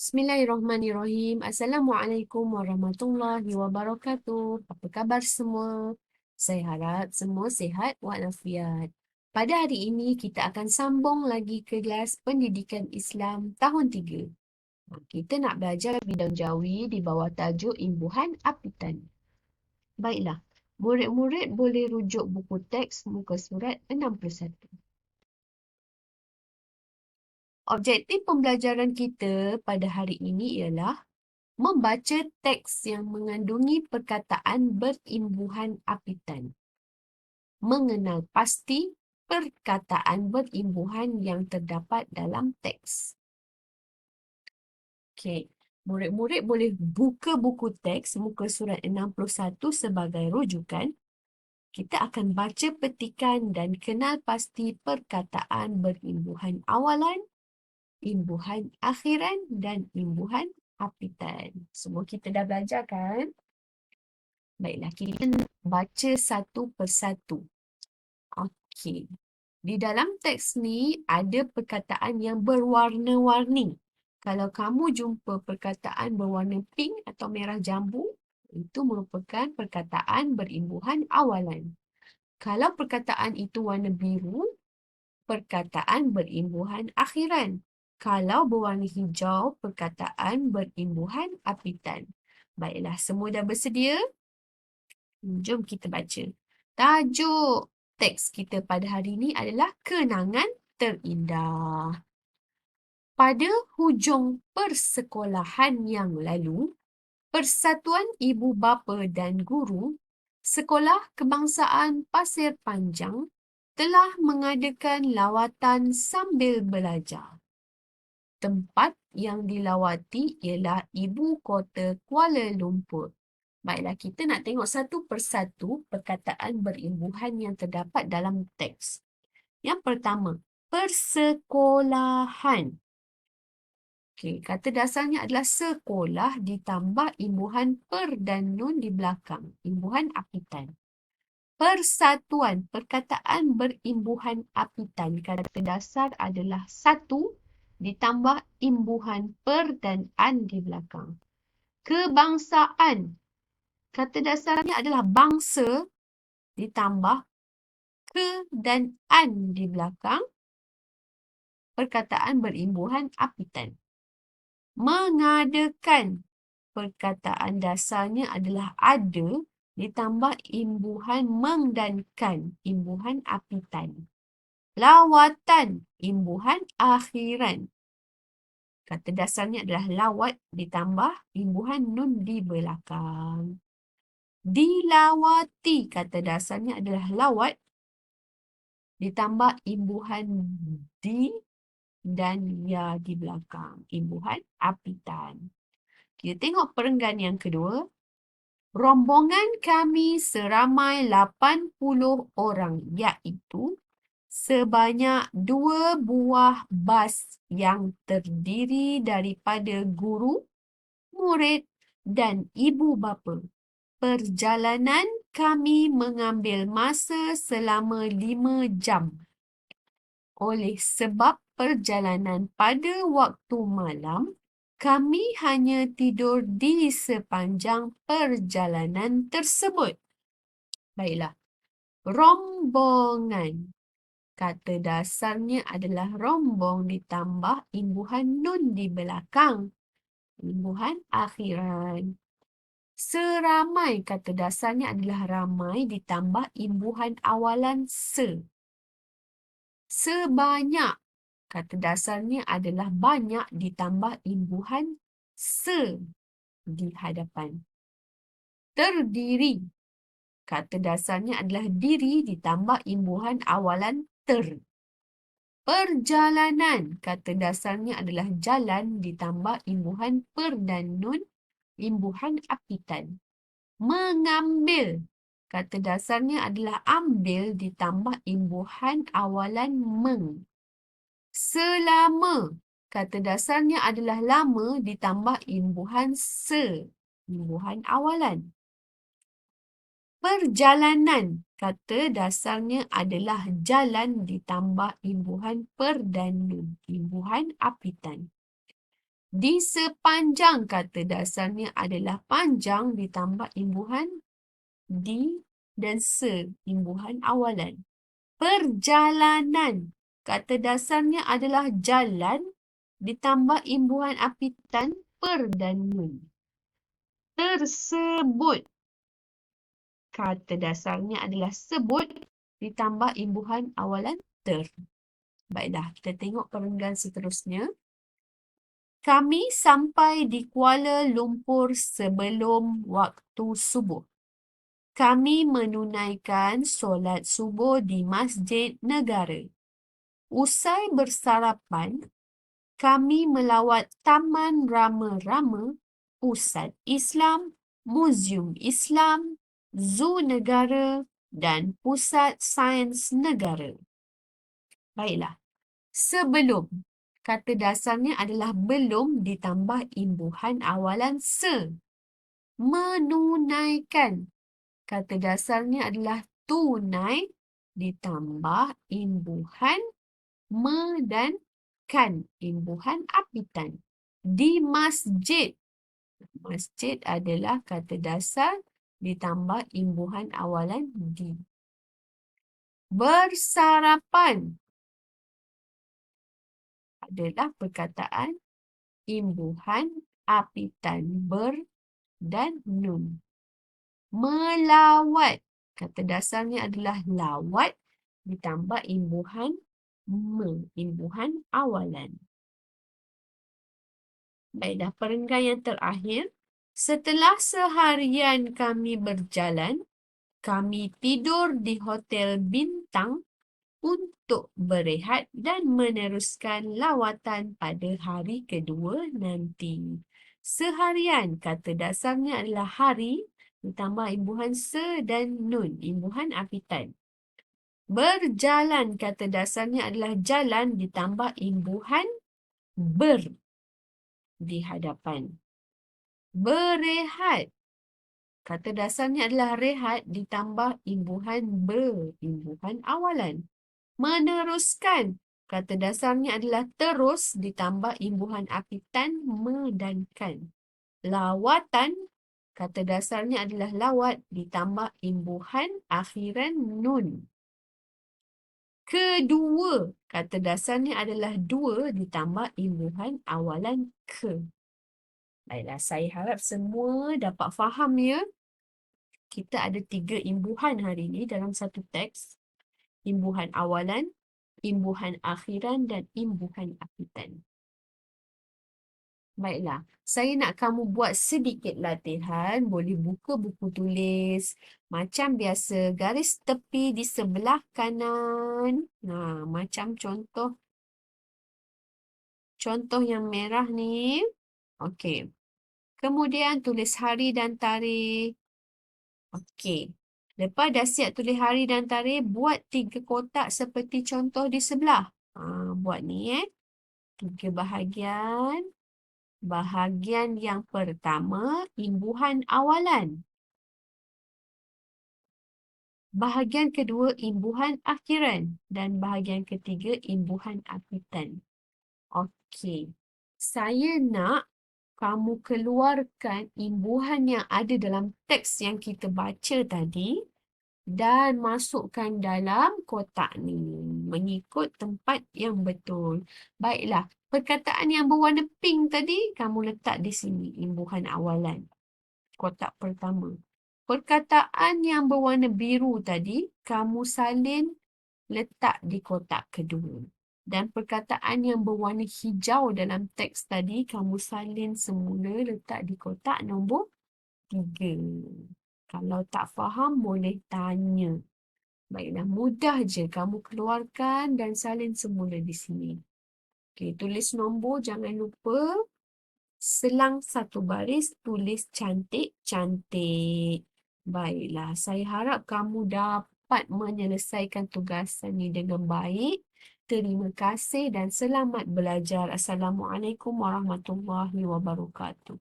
Bismillahirrahmanirrahim. Assalamualaikum warahmatullahi wabarakatuh. Apa khabar semua? Saya harap semua sihat walafiat. Pada hari ini kita akan sambung lagi kelas Pendidikan Islam tahun 3. Kita nak belajar bidang jawi di bawah tajuk imbuhan apitan. Baiklah, murid-murid boleh rujuk buku teks muka surat 61. Objektif pembelajaran kita pada hari ini ialah membaca teks yang mengandungi perkataan berimbuhan apitan. Mengenal pasti perkataan berimbuhan yang terdapat dalam teks. Okey, murid-murid boleh buka buku teks muka surat 61 sebagai rujukan. Kita akan baca petikan dan kenal pasti perkataan berimbuhan awalan, imbuhan akhiran dan imbuhan apitan. Semua kita dah belajar kan? Baiklah, kita baca satu persatu. Okey. Di dalam teks ni ada perkataan yang berwarna-warni. Kalau kamu jumpa perkataan berwarna pink atau merah jambu, itu merupakan perkataan berimbuhan awalan. Kalau perkataan itu warna biru, perkataan berimbuhan akhiran. Kalau berwarna hijau, perkataan berimbuhan apitan. Baiklah, semua dah bersedia? Jom kita baca. Tajuk teks kita pada hari ini adalah kenangan terindah. Pada hujung persekolahan yang lalu, Persatuan Ibu Bapa dan Guru Sekolah Kebangsaan Pasir Panjang telah mengadakan lawatan sambil belajar. Tempat yang dilawati ialah Ibu Kota Kuala Lumpur. Baiklah, kita nak tengok satu persatu perkataan berimbuhan yang terdapat dalam teks. Yang pertama, persekolahan. Okey, kata dasarnya adalah sekolah ditambah imbuhan per dan nun di belakang. Imbuhan apitan. Persatuan, perkataan berimbuhan apitan. Kata dasar adalah satu ditambah imbuhan per dan an di belakang. Kebangsaan, kata dasarnya adalah bangsa ditambah ke dan an di belakang. Perkataan berimbuhan apitan. Mengadakan, perkataan dasarnya adalah ada ditambah imbuhan meng dan kan, imbuhan apitan. Lawatan, imbuhan akhiran. Kata dasarnya adalah lawat ditambah imbuhan nun di belakang. Dilawati, kata dasarnya adalah lawat ditambah imbuhan di dan ya di belakang. Imbuhan apitan. Kita tengok perenggan yang kedua. Rombongan kami seramai 80 orang, iaitu sebanyak 2 buah bas yang terdiri daripada guru, murid dan ibu bapa. Perjalanan kami mengambil masa selama 5 jam. Oleh sebab perjalanan pada waktu malam, kami hanya tidur di sepanjang perjalanan tersebut. Baiklah. Rombongan. Kata dasarnya adalah rombong ditambah imbuhan nun di belakang. Imbuhan akhiran. Seramai, kata dasarnya adalah ramai ditambah imbuhan awalan se. Sebanyak, kata dasarnya adalah banyak ditambah imbuhan se di hadapan. Terdiri, kata dasarnya adalah diri ditambah imbuhan awalan ter. Perjalanan, kata dasarnya adalah jalan ditambah imbuhan per dan nun, imbuhan apitan. Mengambil, kata dasarnya adalah ambil ditambah imbuhan awalan meng. Selama, kata dasarnya adalah lama ditambah imbuhan se, imbuhan awalan. Perjalanan, kata dasarnya adalah jalan ditambah imbuhan per dan nun, imbuhan apitan. Di sepanjang kata dasarnya adalah panjang ditambah imbuhan di dan se imbuhan awalan. Perjalanan. Kata dasarnya adalah jalan ditambah imbuhan apitan per dan nun. Tersebut. Kata dasarnya adalah sebut ditambah imbuhan awalan ter. Baiklah, kita tengok perenggan seterusnya. Kami sampai di Kuala Lumpur sebelum waktu subuh. Kami menunaikan solat subuh di Masjid Negara. Usai bersarapan, kami melawat Taman Rama-Rama, Pusat Islam, Muzium Islam, Zoo Negara dan Pusat Sains Negara. Baiklah, sebelum. Kata dasarnya adalah belum ditambah imbuhan awalan se. Menunaikan. Kata dasarnya adalah tunai ditambah imbuhan me dan kan. Imbuhan apitan. Di masjid. Masjid adalah kata dasar ditambah imbuhan awalan di. Bersarapan adalah perkataan imbuhan apitan ber dan nun. Melawat. Kata dasarnya adalah lawat ditambah imbuhan me, imbuhan awalan. Baiklah, perenggan yang terakhir. Setelah seharian kami berjalan, kami tidur di hotel bintang untuk berehat dan meneruskan lawatan pada hari kedua nanti. Seharian, kata dasarnya adalah hari ditambah imbuhan se dan nun, imbuhan apitan. Berjalan, kata dasarnya adalah jalan ditambah imbuhan ber di hadapan. Berehat, kata dasarnya adalah rehat ditambah imbuhan ber, imbuhan awalan. Meneruskan, kata dasarnya adalah terus ditambah imbuhan apitan me dan kan. Lawatan, kata dasarnya adalah lawat ditambah imbuhan akhiran nun. Kedua, kata dasarnya adalah dua ditambah imbuhan awalan ke. Baiklah, saya harap semua dapat faham ya. Kita ada 3 imbuhan hari ini dalam satu teks. Imbuhan awalan, imbuhan akhiran dan imbuhan apitan. Baiklah, saya nak kamu buat sedikit latihan. Boleh buka buku tulis. Macam biasa, garis tepi di sebelah kanan. Nah, macam contoh yang merah ni. Okey. Kemudian tulis hari dan tarikh. Okey. Lepas dah siap tulis hari dan tarikh, buat 3 kotak seperti contoh di sebelah. Buat ni 3 bahagian. Bahagian yang pertama, imbuhan awalan. Bahagian kedua, imbuhan akhiran. Dan bahagian ketiga, imbuhan apitan. Okey. Saya nak kamu keluarkan imbuhan yang ada dalam teks yang kita baca tadi dan masukkan dalam kotak ni mengikut tempat yang betul. Baiklah, perkataan yang berwarna pink tadi kamu letak di sini, imbuhan awalan. Kotak pertama. Perkataan yang berwarna biru tadi kamu salin letak di kotak kedua. Dan perkataan yang berwarna hijau dalam teks tadi kamu salin semula letak di kotak nombor 3. Kalau tak faham boleh tanya. Baiklah, mudah je kamu keluarkan dan salin semula di sini. Okey, tulis nombor jangan lupa. Selang satu baris, tulis cantik-cantik. Baiklah, saya harap kamu dapat menyelesaikan tugasan ini dengan baik. Terima kasih dan selamat belajar. Assalamualaikum warahmatullahi wabarakatuh.